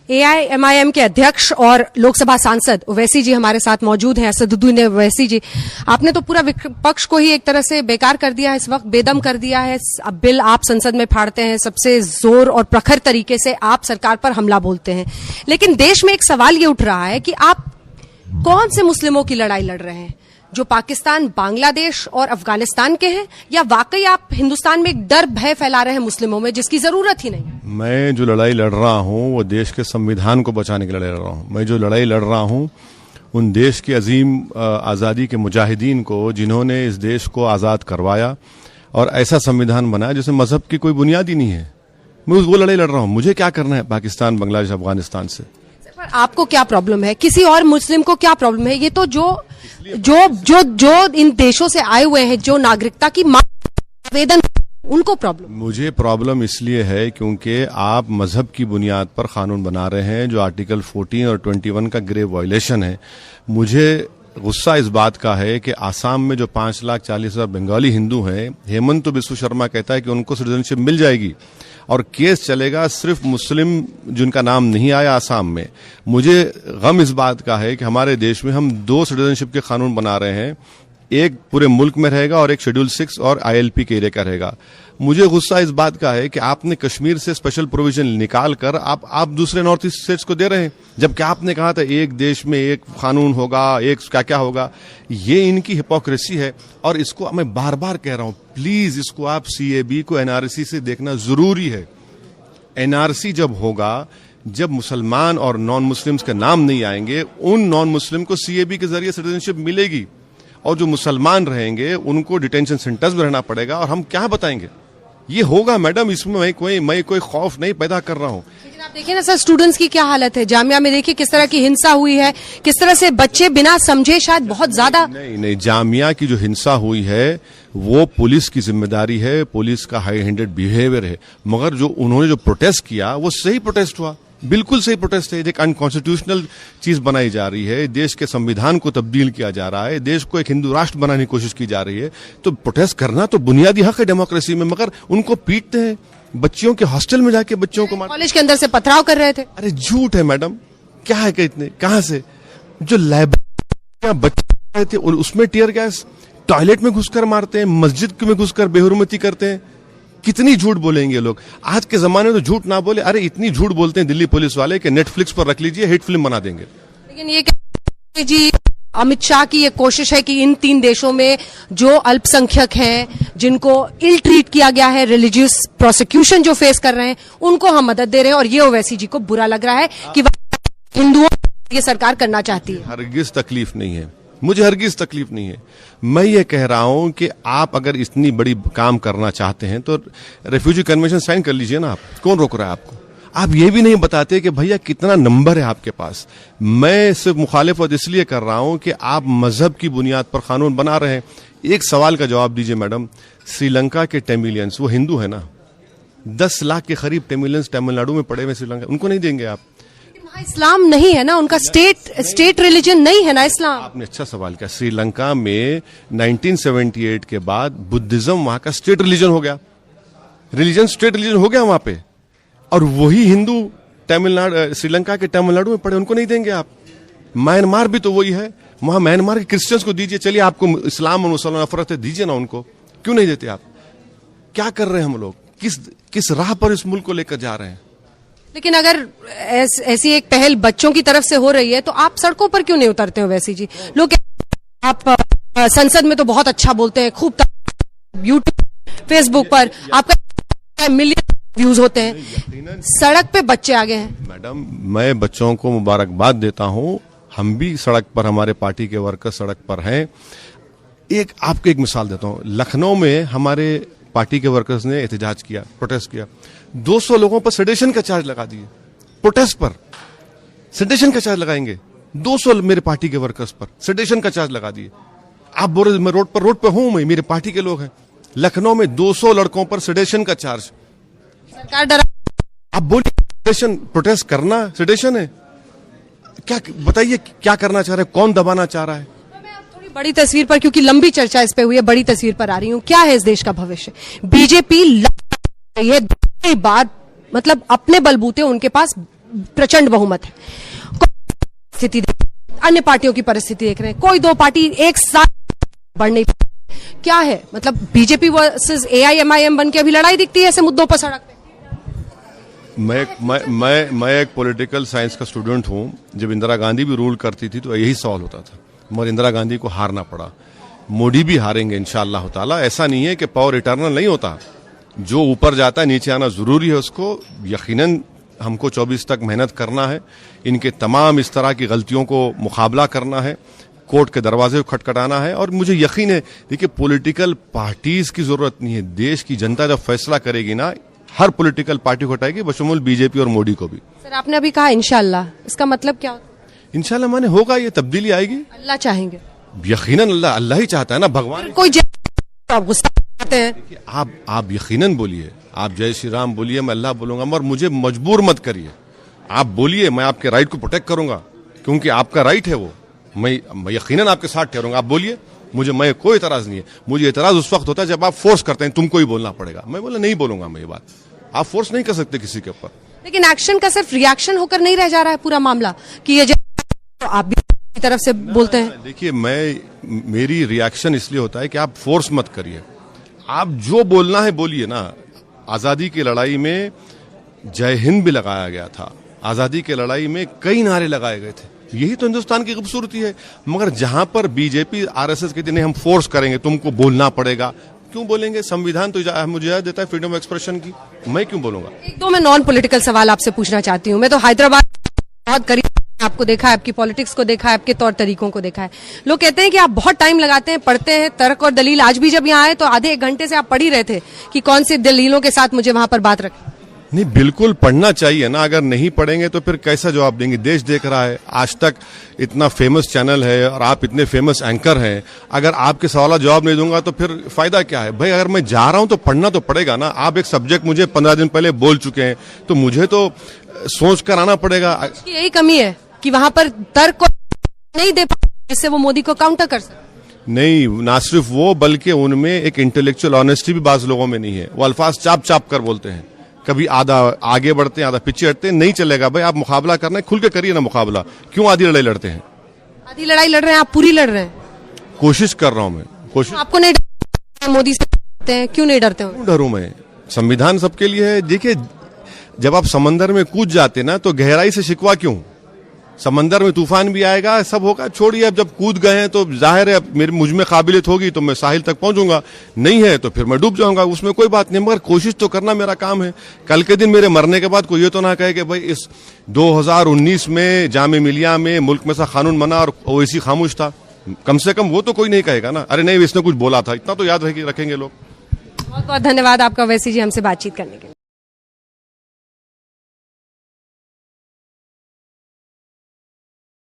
AIMIM के अध्यक्ष और लोकसभा सांसद ओवैसी जी हमारे साथ मौजूद हैं। असदुद्दीन ओवैसी जी, आपने तो पूरा विपक्ष को ही एक तरह से बेकार कर दिया है, इस वक्त बेदम कर दिया है। अब बिल आप संसद में फाड़ते हैं, सबसे जोर और प्रखर तरीके से आप सरकार पर हमला बोलते हैं, लेकिन देश में एक सवाल ये उठ रहा है कि आप कौन से मुस्लिमों की लड़ाई लड़ रहे हैं, जो पाकिस्तान, बांग्लादेश और अफगानिस्तान के हैं, या वाकई आप हिंदुस्तान में एक डर भय फैला रहे हैं मुस्लिमों में जिसकी जरूरत ही नहीं है? मैं जो लड़ाई लड़ रहा हूं वो देश के संविधान को बचाने की लड़ाई लड़ रहा हूं। मैं जो लड़ाई लड़ रहा हूं उन देश के अजीम आज़ादी के मुजाहिदीन को, जिन्होंने इस देश को आज़ाद करवाया और ऐसा संविधान बनाया जिसमें मजहब की कोई बुनियाद ही नहीं है। मैं वो लड़ाई लड़ रहा हूं। मुझे क्या करना है पाकिस्तान, बांग्लादेश, अफगानिस्तान से? पर आपको क्या प्रॉब्लम है? किसी और मुस्लिम को क्या प्रॉब्लम है? ये तो जो इन देशों से आए हुए हैं, जो नागरिकता की आवेदन, उनको प्रॉब्लम। मुझे प्रॉब्लम इसलिए है क्योंकि आप मजहब की बुनियाद पर कानून बना रहे हैं जो आर्टिकल 14 और 21 का ग्रेव वायलेशन है। मुझे गुस्सा इस बात का है कि आसाम में जो 5,40,000 बंगाली हिंदू हैं, हेमंत बिस्व शर्मा कहता है कि उनको सिटीजनशिप मिल जाएगी और केस चलेगा सिर्फ मुस्लिम जिनका नाम नहीं आया आसाम में। मुझे गम इस बात का है कि हमारे देश में हम 2 सिटीजनशिप के कानून बना रहे हैं, एक पूरे मुल्क में रहेगा और एक शेड्यूल 6 और ILP के एरिया का रहेगा। मुझे गुस्सा इस बात का है कि आपने कश्मीर से स्पेशल प्रोविजन निकाल कर आप दूसरे नॉर्थ ईस्ट स्टेट्स को दे रहे हैं, जबकि आपने कहा था एक देश में एक कानून होगा, एक क्या क्या होगा। ये इनकी हिपोक्रेसी है और इसको मैं बार बार कह रहा हूं, प्लीज इसको आप CAB को NRC से देखना जरूरी है। NRC जब होगा, जब मुसलमान और नॉन मुस्लिम्स के नाम नहीं आएंगे, उन नॉन मुस्लिम को CAB के जरिए सिटीजनशिप मिलेगी और जो मुसलमान रहेंगे उनको डिटेंशन सेंटर्स में रहना पड़ेगा। और हम क्या बताएंगे? ये होगा मैडम, इसमें मैं कोई खौफ नहीं पैदा कर रहा हूं। लेकिन आप देखिए ना सर, स्टूडेंट्स की क्या हालत है जामिया में। देखिए किस तरह की हिंसा हुई है, किस तरह से बच्चे बिना समझे शायद बहुत ज्यादा। नहीं, जामिया की जो हिंसा हुई है वो पुलिस की जिम्मेदारी है, पुलिस का हाई हैंडेड बिहेवियर है। मगर जो उन्होंने जो प्रोटेस्ट किया वो सही प्रोटेस्ट हुआ, बिल्कुल सही प्रोटेस्ट है। एक अनकॉन्स्टिट्यूशनल चीज बनाई जा रही है, देश के संविधान को तब्दील किया जा रहा है, देश को एक हिंदू राष्ट्र बनाने की कोशिश की जा रही है। तो प्रोटेस्ट करना तो बुनियादी हक है डेमोक्रेसी में, मगर उनको पीटते हैं, बच्चियों के हॉस्टल में जाके बच्चों को कॉलेज के अंदर से पथराव कर रहे थे। अरे झूठ है मैडम, क्या है कि इतने कहां से? जो लाइब्रेरी बच्चे थे उसमें टीयर गैस, टॉयलेट में घुसकर मारते हैं, मस्जिद में घुसकर बेहुरमती करते हैं। कितनी झूठ बोलेंगे लोग? आज के जमाने में तो झूठ ना बोले। अरे इतनी झूठ बोलते हैं दिल्ली पुलिस वाले कि नेटफ्लिक्स पर रख लीजिए, हिट फिल्म बना देंगे। लेकिन ये जी अमित शाह की ये कोशिश है कि इन 3 देशों में जो अल्पसंख्यक हैं, जिनको इल ट्रीट किया गया है, रिलीजियस प्रोसिक्यूशन जो फेस कर रहे हैं, उनको हम मदद दे रहे हैं। और ये ओवैसी जी को बुरा लग रहा है कि हिंदुओं ये सरकार करना चाहती है। हरगिज तकलीफ नहीं है, मुझे हरगिज तकलीफ नहीं है। मैं ये कह रहा हूं कि आप अगर इतनी बड़ी काम करना चाहते हैं तो रेफ्यूजी कन्वेंशन साइन कर लीजिए ना। आप कौन रोक रहा है आपको? आप ये भी नहीं बताते कि भैया कितना नंबर है आपके पास। मैं सिर्फ मुखालिफत इसलिए कर रहा हूं कि आप मजहब की बुनियाद पर कानून बना रहे हैं। एक सवाल का जवाब दीजिए मैडम, श्रीलंका के तमिलियंस, वो हिंदू है ना? 10 लाख के करीब तमिलियंस तमिलनाडु में पड़े हुए श्रीलंका, उनको नहीं देंगे आप? इस्लाम नहीं है ना उनका, स्टेट रिलीजन नहीं है ना इस्लाम। आपने अच्छा सवाल किया। श्रीलंका में 1978 के बाद बुद्धिज्म वहां का स्टेट रिलीजन हो गया, स्टेट रिलीजन हो गया वहां पे, और वही हिंदू तमिलनाडु, श्रीलंका के तमिलनाडु में पड़े, उनको नहीं देंगे आप? म्यांमार भी तो वही है, वहां म्यांमार के क्रिश्चियंस को दीजिए। चलिए आपको इस्लाम और मुसलमान नफरत है, दीजिए ना उनको, क्यों नहीं देते आप? क्या कर रहे हैं हम लोग? किस राह पर इस मुल्क को लेकर जा रहे हैं? लेकिन अगर ऐसी एक पहल बच्चों की तरफ से हो रही है तो आप सड़कों पर क्यों नहीं उतरते हो? वैसे जी लोग, आप संसद में तो बहुत अच्छा बोलते हैं, खूब यूट्यूब, फेसबुक पर आपका मिलियन व्यूज होते हैं, सड़क पे बच्चे आ गए हैं। मैडम, मैं बच्चों को मुबारकबाद देता हूं, हम भी सड़क पर, हमारे पार्टी के वर्कर सड़क पर हैं। आपको एक मिसाल देता हूं, लखनऊ में हमारे पार्टी के वर्कर्स ने एहतजाज किया, प्रोटेस्ट किया, 200 लोगों पर सेडेशन का चार्ज लगा दिए। प्रोटेस्ट पर सेडेशन का चार्ज लगाएंगे, 200 मेरे पार्टी के वर्कर्स पर सेडेशन का चार्ज लगा दिए। आप बोल रहे मैं रोड पर हूं, मैं, मेरे पार्टी के लोग हैं। लखनऊ में 200 लड़कों पर सेडेशन का चार्ज। सरकार डरा, आप बोलिए सेडेशन, प्रोटेस्ट करना सेडेशन है क्या? बताइए क्या करना चाह रहे हैं, कौन दबाना चाह रहा है? बड़ी तस्वीर पर, क्योंकि लंबी चर्चा इस पे हुई है, बड़ी तस्वीर पर आ रही हूं। क्या है इस देश का भविष्य? बीजेपी ये बात, मतलब अपने बलबूते उनके पास प्रचंड बहुमत है, स्थिति अन्य पार्टियों की परिस्थिति देख रहे हैं, कोई दो पार्टी एक साथ बढ़ नहीं पाती, क्या है मतलब बीजेपी वर्सेस AIMIM बन के अभी लड़ाई दिखती है ऐसे मुद्दों पर सड़क पे? मैं एक पॉलिटिकल साइंस का स्टूडेंट हूं। जब इंदिरा गांधी भी रूल करती थी तो यही सवाल होता था, मगर इंदिरा गांधी को हारना पड़ा। मोदी भी हारेंगे इंशाअल्लाह ताला। ऐसा नहीं है कि पावर इटर्नल नहीं होता, जो ऊपर जाता है नीचे आना जरूरी है। उसको यकीनन हमको 24 तक मेहनत करना है, इनके तमाम इस तरह की गलतियों को मुकाबला करना है, कोर्ट के दरवाजे को खटखटाना है। और मुझे यकीन है, देखिए पॉलिटिकल पार्टीज की जरूरत नहीं है, देश की जनता जब फैसला करेगी ना, हर पॉलिटिकल पार्टी को हटाएगी, बशमूल बीजेपी और मोदी को भी। सर आपने अभी कहा इंशाअल्लाह, इसका मतलब क्या होता है? इंशाअल्लाह माने होगा, ये तब्दीली आएगी। अल्लाह चाहेंगे, यकीनन अल्लाह ही चाहता है ना, भगवान। कोई आप गुस्सा करते हैं? आप यकीनन बोलिए, आप जय श्री राम बोलिए, मैं अल्लाह बोलूंगा, मगर मुझे मजबूर मत करिए। आप बोलिए, मैं आपके राइट को प्रोटेक्ट करूंगा, क्योंकि आपका राइट है वो। मैं यकीनन आपके साथ ठहरूंगा, आप बोलिए, मैं कोई एतराज नहीं है। मुझे एतराज उस वक्त होता है जब आप फोर्स करते हैं, तुमको ही बोलना पड़ेगा। मैं बोला नहीं बोलूंगा मैं ये बात, आप फोर्स नहीं कर सकते किसी के ऊपर। लेकिन एक्शन का सिर्फ रिएक्शन होकर नहीं रह जा रहा है पूरा मामला, कि ये तो आप भी की तरफ से बोलते हैं। देखिए, मेरी रिएक्शन इसलिए होता है कि आप फोर्स मत करिए, आप जो बोलना है बोलिए ना। आजादी की लड़ाई में जय हिंद भी लगाया गया था, आजादी की लड़ाई में कई नारे लगाए गए थे, यही तो हिंदुस्तान की खूबसूरती है। मगर जहां पर बीजेपी RSS कहती नहीं हम फोर्स करेंगे, तुमको बोलना पड़ेगा, क्यों बोलेंगे? संविधान तो मुझे देता है फ्रीडम ऑफ एक्सप्रेशन की, मैं क्यों बोलूंगा? एक दो मैं नॉन पॉलिटिकल सवाल आपसे पूछना चाहती हूँ। मैं तो हैदराबाद बहुत करीब आपको देखा है, आपकी पॉलिटिक्स को देखा है, आपके तौर तरीकों को देखा है। लोग कहते हैं कि आप बहुत टाइम लगाते हैं, पढ़ते हैं, तर्क और दलील। आज भी जब यहाँ आए तो आधे एक घंटे से आप पढ़ ही रहे थे कि कौन सी दलीलों के साथ मुझे वहां पर बात रखें। नहीं, बिल्कुल पढ़ना चाहिए ना। अगर नहीं पढ़ेंगे तो फिर कैसा जवाब देंगे? देश देख रहा है, आज तक इतना फेमस चैनल है और आप इतने फेमस एंकर हैं, अगर आपके सवाल जवाब नहीं दूंगा तो फिर फायदा क्या है? भाई अगर मैं जा रहा हूं तो पढ़ना तो पड़ेगा ना। आप एक सब्जेक्ट मुझे 15 दिन पहले बोल चुके हैं, तो मुझे तो सोच कर आना पड़ेगा। यही कमी है कि वहां पर तर्क को नहीं दे पाते, जिससे वो मोदी को काउंटर कर सकते। नहीं, ना सिर्फ वो, बल्कि उनमें एक इंटेलेक्चुअल ऑनेस्टी भी बाज लोगों में नहीं है। वो अल्फाज चाप चाप कर बोलते हैं, कभी आधा आगे बढ़ते हैं, आधा पीछे हटते हैं। नहीं चलेगा भाई, आप मुकाबला करना है, खुल के करिए ना मुकाबला। क्यों आधी लड़ाई लड़ते हैं? आधी लड़ाई लड़ रहे हैं, आप पूरी लड़ रहे हैं। कोशिश कर रहा हूं मैं, कोशिश। आपको नहीं डरते मोदी से? डरते हैं? क्यों नहीं डरते? क्यों डरूं मैं? संविधान सबके लिए है। देखिए, जब आप समंदर में कूद जाते ना तो गहराई से शिकवा क्यों? समंदर में तूफान भी आएगा, सब होगा, छोड़िए। अब जब कूद गए हैं तो जाहिर है मुझ में काबिलियत होगी तो मैं साहिल तक पहुंचूंगा, नहीं है तो फिर मैं डूब जाऊंगा, उसमें कोई बात नहीं। मगर कोशिश तो करना मेरा काम है। कल के दिन मेरे मरने के बाद कोई ये तो ना कहे कि भाई इस 2019 में जामे मिलिया में मुल्क में सा कानून बना और ओवैसी खामोश था। कम से कम वो तो कोई नहीं कहेगा ना, अरे नहीं इसने कुछ बोला था, इतना तो याद रखेंगे लोग। बहुत बहुत धन्यवाद आपका ओवैसी जी, हमसे बातचीत करने के लिए।